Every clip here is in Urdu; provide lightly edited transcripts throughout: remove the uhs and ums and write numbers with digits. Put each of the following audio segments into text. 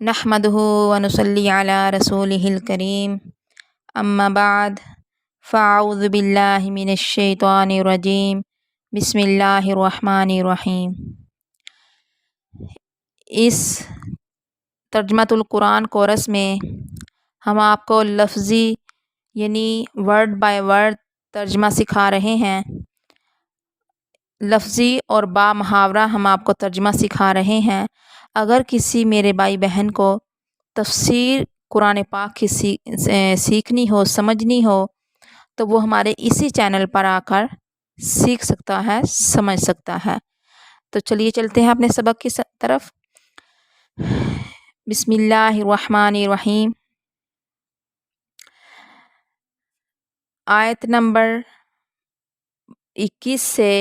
نحمده ونصلي على رسوله الكريم اما بعد فاعوذ باللہ من الشیطان الرجیم بسم اللہ الرحمن الرحیم۔ اس ترجمۃ القرآن کورس میں ہم آپ کو لفظی یعنی ورڈ بائی ورڈ ترجمہ سکھا رہے ہیں۔ لفظی اور با محاورہ ہم آپ کو ترجمہ سکھا رہے ہیں۔ اگر کسی میرے بھائی بہن کو تفسیر قرآن پاک کی سیکھنی ہو، سمجھنی ہو، تو وہ ہمارے اسی چینل پر آ کر سیکھ سکتا ہے، سمجھ سکتا ہے۔ تو چلیے چلتے ہیں اپنے سبق کی طرف۔ بسم اللہ الرحمن الرحیم۔ آیت نمبر 21 سے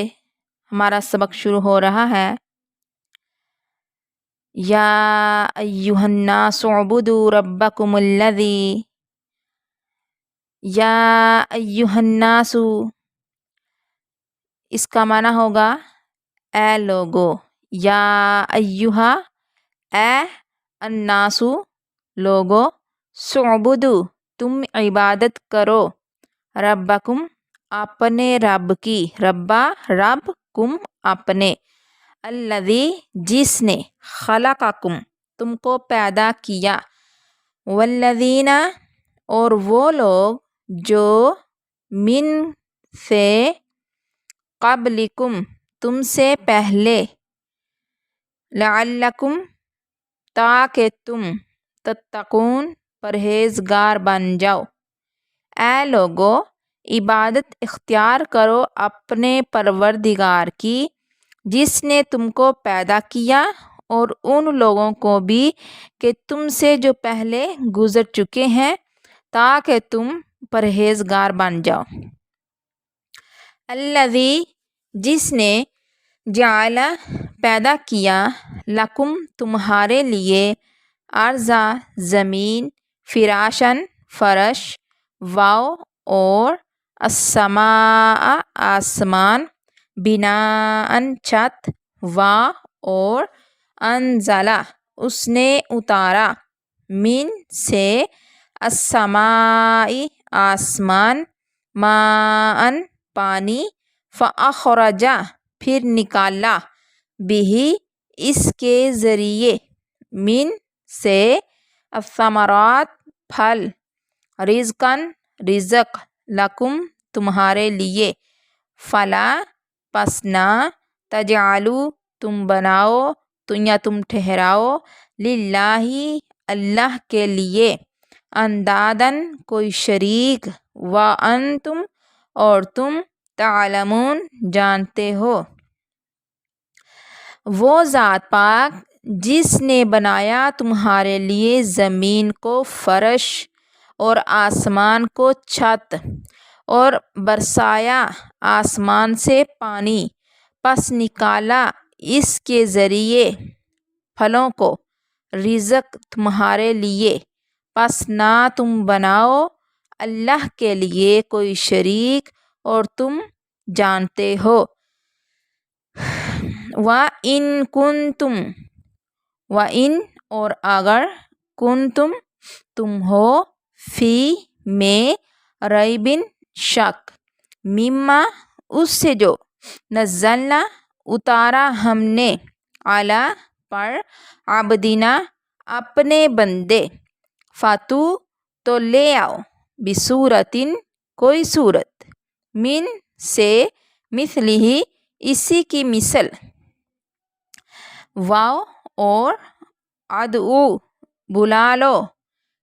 ہمارا سبق شروع ہو رہا ہے۔ یا ایھا الناس اعبدوا ربکم الذی، یا ایھا الناس، اس کا معنی ہوگا اے لوگو، یا ایھا اے، الناس لوگو، اعبدوا تم عبادت کرو، ربکم اپنے رب کی، ربا رب، کم اپنے، الذی جس نے، خلقکم تم کو پیدا کیا، والذین اور وہ لوگ جو، من سے، قبلکم تم سے پہلے، لعلکم تاکہ تم، تتقون پرہیزگار بن جاؤ۔ اے لوگو عبادت اختیار کرو اپنے پروردگار کی جس نے تم کو پیدا کیا اور ان لوگوں کو بھی کہ تم سے جو پہلے گزر چکے ہیں، تاکہ تم پرہیزگار بن جاؤ۔ الذی جس نے، جعل پیدا کیا، لکم تمہارے لیے، ارضا زمین، فراشن فرش، واو اور، السماء آسمان، بناء چھت، وا اور، انزلہ اس نے اتارا، من سے، السماء آسمان، ماء پانی، فاخرج پھر نکالا، بہ اس کے ذریعے، من سے، الثمرات پھل، رزقا رزق، لکم تمہارے لیے، فلا پس نہ، تجعلوا تم بناؤ یا تم ٹھہراؤ، للہ اللہ کے لیے، اندادن کوئی شریک، وانتم اور تم، تعلمون جانتے ہو۔ وہ ذات پاک جس نے بنایا تمہارے لیے زمین کو فرش اور آسمان کو چھت، اور برسایا آسمان سے پانی، پس نکالا اس کے ذریعے پھلوں کو، رزق تمہارے لیے، پس نہ تم بناؤ اللہ کے لیے کوئی شریک اور تم جانتے ہو۔ وَإِن كُنتُم، وَإِن اور اگر، کنتم تم ہو، فی میں، ریبن شک، مما اس سے جو، نزلنا اتارا ہم نے، علی پر، عبدنا اپنے بندے، فاتو تو لے آؤ، بصورۃ کوئی صورت، من سے، مثلہ اسی کی مثل، واو اور، ادعو بلا لو،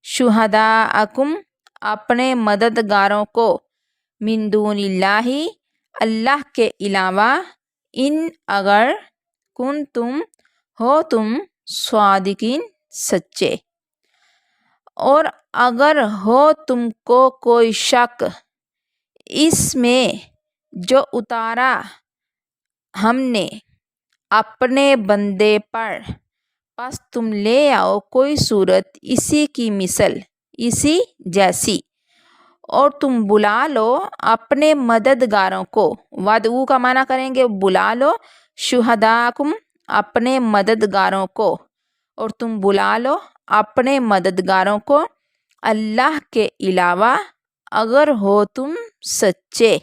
شہداءکم اپنے مددگاروں کو، من دون اللہ اللہ کے علاوہ، ان اگر، کنتم ہو تم، صادقین سچے، اور اگر ہو تم کو کوئی شک اس میں جو اتارا ہم نے اپنے بندے پر، پس تم لے آؤ کوئی صورت اسی کی مثل، اسی جیسی، اور تم بلا لو اپنے مددگاروں کو، وادعو کا معنی کریں گے بلا لو، شہداءکم اپنے مددگاروں کو، اور تم بلا لو اپنے مددگاروں کو اللہ کے علاوہ اگر ہو تم سچے۔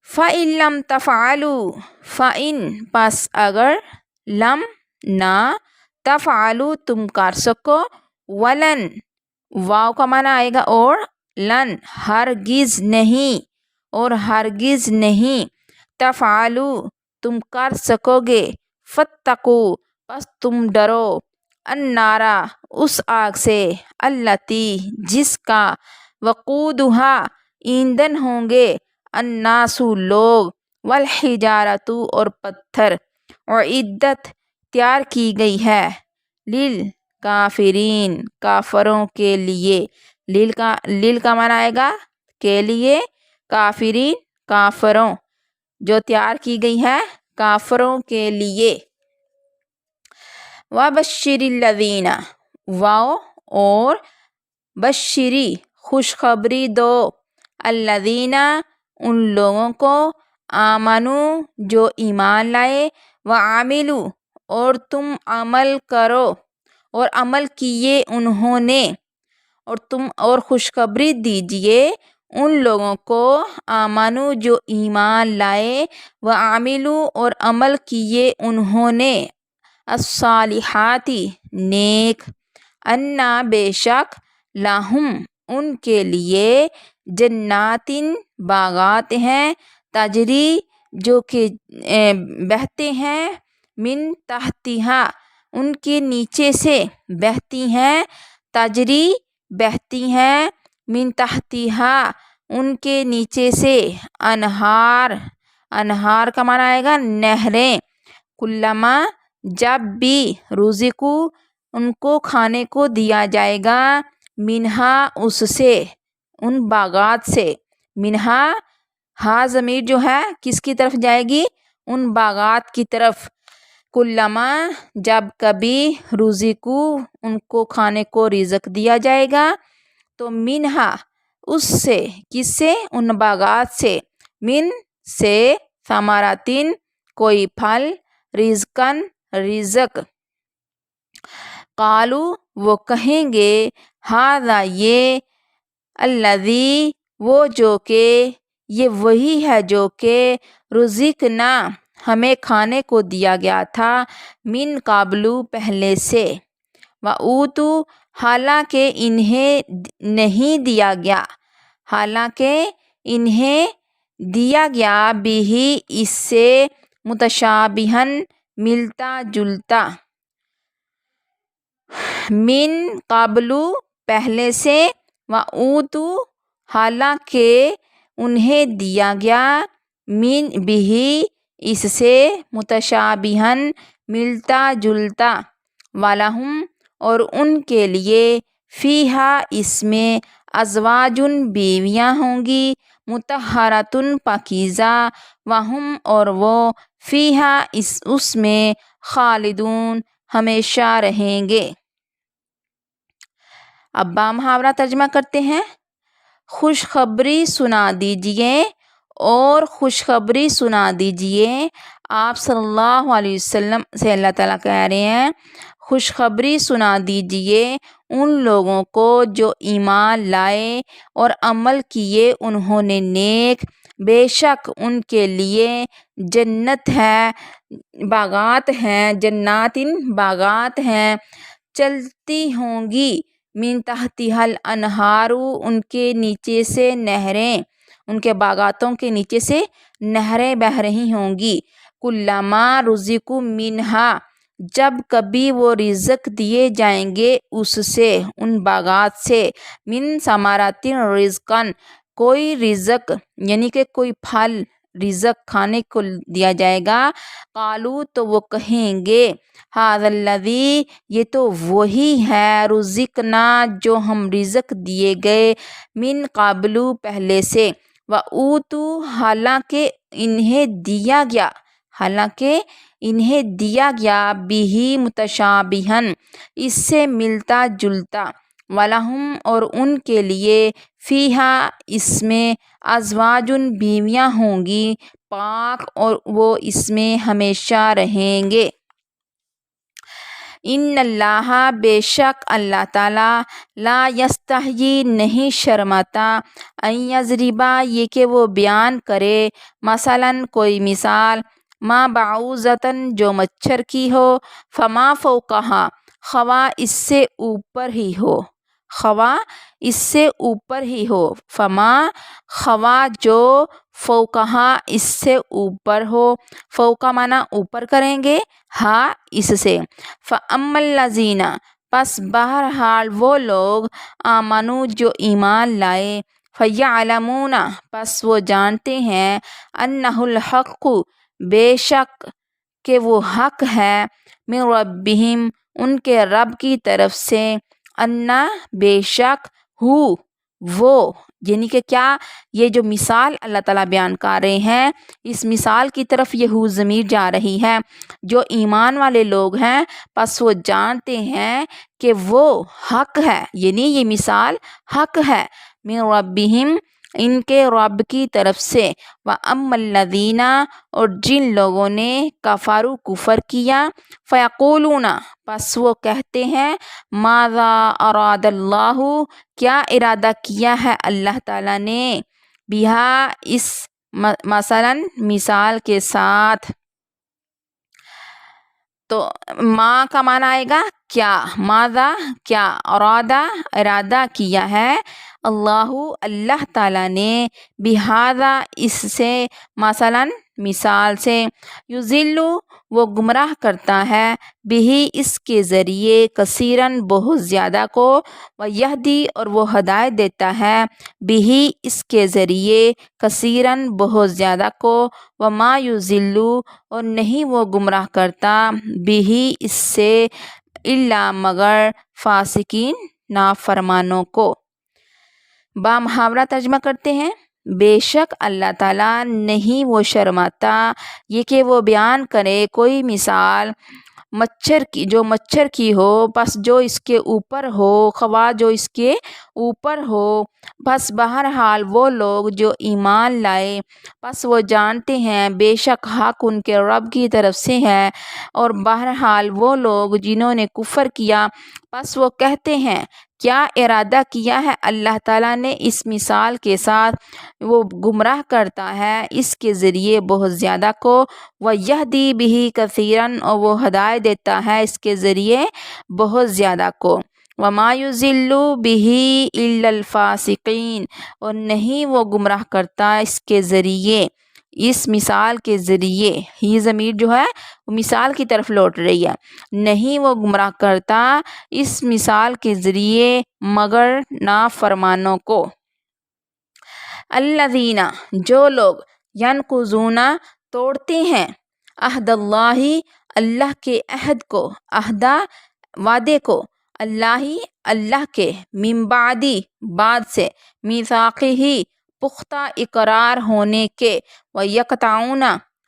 فَإِن لَمْ تَفْعَلُوا فَإِن پس اگر لم نہ تفعلوا تم کر سکو ولن واو کا معنی آئے گا اور لن ہرگز نہیں اور ہرگز نہیں تفعلوا تم کر سکو گے فاتقوا پس تم ڈرو النارا اس آگ سے التی جس کا وقودھا ایندھن ہوں گے الناس لوگ والحجارۃ اور پتھر اعدت تیار کی گئی ہے للکافرین کافروں کے لیے۔ لیل کا معنی آئے گا کے لیے، کافرین کافروں، جو تیار کی گئی ہے کافروں کے لیے۔ وَبَشِّرِ الَّذِينَ واو اور بشری خوشخبری دو الذین ان لوگوں کو آمنوا جو ایمان لائے وعملوا اور تم عمل کرو اور عمل کیے انہوں نے اور تم اور خوشخبری دیجئے ان لوگوں کو آمنوا جو ایمان لائے وعملوا اور عمل کیے انہوں نے الصالحات نیک انا بے شک لہم ان کے لیے جنات باغات ہیں تجری جو کہ بہتے ہیں من تحتہا ان کے نیچے سے بہتی ہیں تجری بہتی ہیں من تحتہا ان کے نیچے سے انہار انہار کا معنی آئے گا نہریں کلما جب بھی رزقوا ان کو کھانے کو دیا جائے گا منہا اس سے ان باغات سے منہا ہا ضمیر جو ہے کس کی طرف جائے گی ان باغات کی طرف کلما جب کبھی رزقوا ان کو کھانے کو رزق دیا جائے گا تو منہا اس سے کس سے ان باغات سے من سے ثمراتن کوئی پھل رزقن رزق قالو وہ کہیں گے ھذا یہ الذی وہ جو کہ یہ وہی ہے جو کہ رزقنا ہمیں کھانے کو دیا گیا تھا من قبل پہلے سے وَأُوتُوا حالانکہ انہیں نہیں دیا گیا حالانکہ انہیں دیا گیا بھی اس سے متشابہن ملتا جلتا من قبل پہلے سے وَأُوتُوا حالانکہ انہیں دیا گیا من بھی اس سے متشابہن ملتا جلتا وَلَهُمْ اور ان کے لیے فیہا اس میں ازواجن بیویاں ہوں گی مطہراتن پاکیزہ وہم اور وہ فیہا اس میں خالدون ہمیشہ رہیں گے۔ اب با محاورہ ترجمہ کرتے ہیں۔ خوشخبری سنا دیجئے اور خوشخبری سنا دیجئے آپ صلی اللہ علیہ وسلم سے اللہ تعالیٰ کہہ رہے ہیں خوشخبری سنا دیجئے ان لوگوں کو جو ایمان لائے اور عمل کیے انہوں نے نیک بے شک ان کے لیے جنت ہے باغات ہیں جناتن باغات ہیں چلتی ہوں گی من تحتہا الانہار ان کے نیچے سے نہریں ان کے باغاتوں کے نیچے سے نہریں بہہ رہی ہوں گی کلما رزقوا منہا جب کبھی وہ رزق دیے جائیں گے اس سے ان باغات سے من ثمرات رزقن کوئی رزق یعنی کہ کوئی پھل رزق کھانے کو دیا جائے گا قالو تو وہ کہیں گے ھذا الذی یہ تو وہی ہے رزقنا جو ہم رزق دیے گئے من قبل پہلے سے وَأُوتُوا حالانکہ انہیں دیا گیا بھی متشابہن اس سے ملتا جلتا وَلَهُمْ اور ان کے لیے فیہا اس میں ازواجن بیویاں ہوں گی پاک اور وہ اس میں ہمیشہ رہیں گے۔ ان اللہ بے شک اللہ تعالیٰ لا یستحیی نہیں شرماتا ان یضربا یہ کہ وہ بیان کرے مثلاً کوئی مثال ما بعوضتاً جو مچھر کی ہو فما فوقہا خواہ اس سے اوپر ہی ہو خواہ اس سے اوپر ہی ہو فما خواہ جو فوقہا اس سے اوپر ہو فوقہ معنی اوپر کریں گے ہاں اس سے فَأَمَّا الَّذِينَ پس بہرحال وہ لوگ آمنو جو ایمان لائے فَيَعْلَمُونَ پس وہ جانتے ہیں أَنَّهُ الْحَقُّ بے شک کہ وہ حق ہے من ربہم ان کے رب کی طرف سے انا بے شک وہ یعنی کہ کیا یہ جو مثال اللہ تعالیٰ بیان کر رہے ہیں اس مثال کی طرف یہ ضمیر جا رہی ہے جو ایمان والے لوگ ہیں پس وہ جانتے ہیں کہ وہ حق ہے یعنی یہ مثال حق ہے من ربہم ان کے رب کی طرف سے وَأَمَّا الَّذِينَ اور جن لوگوں نے کفروا کفر کیا فَيَقُولُونَ پس وہ کہتے ہیں ماذا اراد اللہ کیا ارادہ کیا ہے اللہ تعالیٰ نے بہا اس مثلاً مثال کے ساتھ تو ما کا معنی آئے گا کیا ماذا کیا ارادہ کیا ہے اللہ تعالیٰ نے بہذا اس سے مثلاً مثال سے یضلُّ وہ گمراہ کرتا ہے بہی اس کے ذریعے کثیراً بہت زیادہ کو ویہدی اور وہ ہدایت دیتا ہے بہی اس کے ذریعے کثیراً بہت زیادہ کو وما یضلُّ اور نہیں وہ گمراہ کرتا بہی اس سے الا مگر فاسقین نافرمانوں کو با محاورہ ترجمہ کرتے ہیں بے شک اللہ تعالیٰ نہیں وہ شرماتا یہ کہ وہ بیان کرے کوئی مثال مچھر کی ہو بس جو اس کے اوپر ہو خواہ جو اس کے اوپر ہو بس بہرحال وہ لوگ جو ایمان لائے بس وہ جانتے ہیں بے شک حق ان کے رب کی طرف سے ہے اور بہرحال وہ لوگ جنہوں نے کفر کیا بس وہ کہتے ہیں کیا ارادہ کیا ہے اللہ تعالیٰ نے اس مثال کے ساتھ وہ گمراہ کرتا ہے اس کے ذریعے بہت زیادہ کو وَيَهْدِي بِهِ كَثِيرًا اور وہ ہدایت دیتا ہے اس کے ذریعے بہت زیادہ کو وَمَا يُضِلُّ بِهِ إِلَّا الْفَاسِقِينَ اور نہیں وہ گمراہ کرتا اس کے ذریعے اس مثال کے ذریعے ہی ضمیر جو ہے وہ مثال کی طرف لوٹ رہی ہے نہیں وہ گمراہ کرتا اس مثال کے ذریعے مگر نافرمانوں کو الذین جو لوگ ینقضون توڑتے ہیں عہد اللہ کے عہد کو عہدہ وعدے کو اللہ کے من بعد سے میثاقہ پختہ اقرار ہونے کے ویقطعون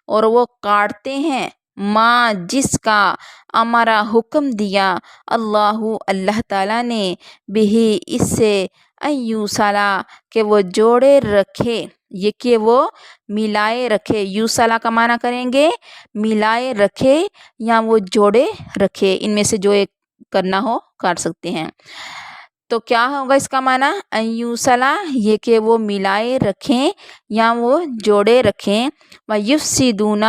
اور وہ کاٹتے ہیں ما جس کا امرا حکم دیا اللہ تعالیٰ نے بہی اس سے یوصلا کہ وہ جوڑے رکھے یہ کہ وہ ملائے رکھے یوصلا کا معنی کریں گے ملائے رکھے یا وہ جوڑے رکھے ان میں سے جو ایک کرنا ہو کر سکتے ہیں تو کیا ہوگا اس کا معنی یوصلا یہ کہ وہ ملائے رکھیں یا وہ جوڑے رکھیں وَيُفْسِدُونَ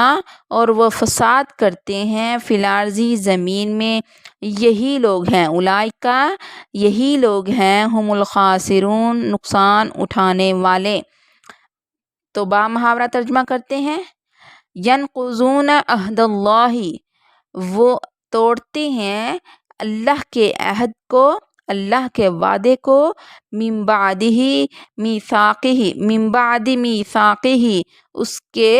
اور وہ فساد کرتے ہیں فی الارض زمین میں یہی لوگ ہیں اولئک یہی لوگ ہیں ہم الخاسرون نقصان اٹھانے والے تو با محاورہ ترجمہ کرتے ہیں ینقضون عہد اللہ وہ توڑتے ہیں اللہ کے عہد کو اللہ کے وعدے کو من بعد میثاقہ اس کے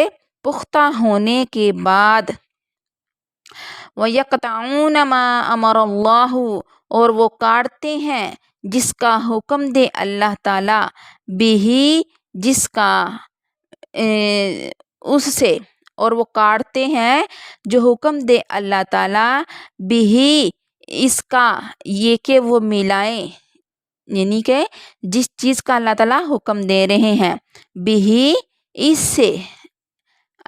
پختہ ہونے کے بعد وَيَقْطَعُونَ مَا أَمَرَ اللَّهُ اور وہ کاٹتے ہیں جس کا حکم دے اللہ تعالیٰ بھی جس کا اس سے اور وہ کاٹتے ہیں جو حکم دے اللہ تعالیٰ بھی اس کا یہ کہ وہ ملائیں یعنی کہ جس چیز کا اللہ تعالیٰ حکم دے رہے ہیں بھی اس سے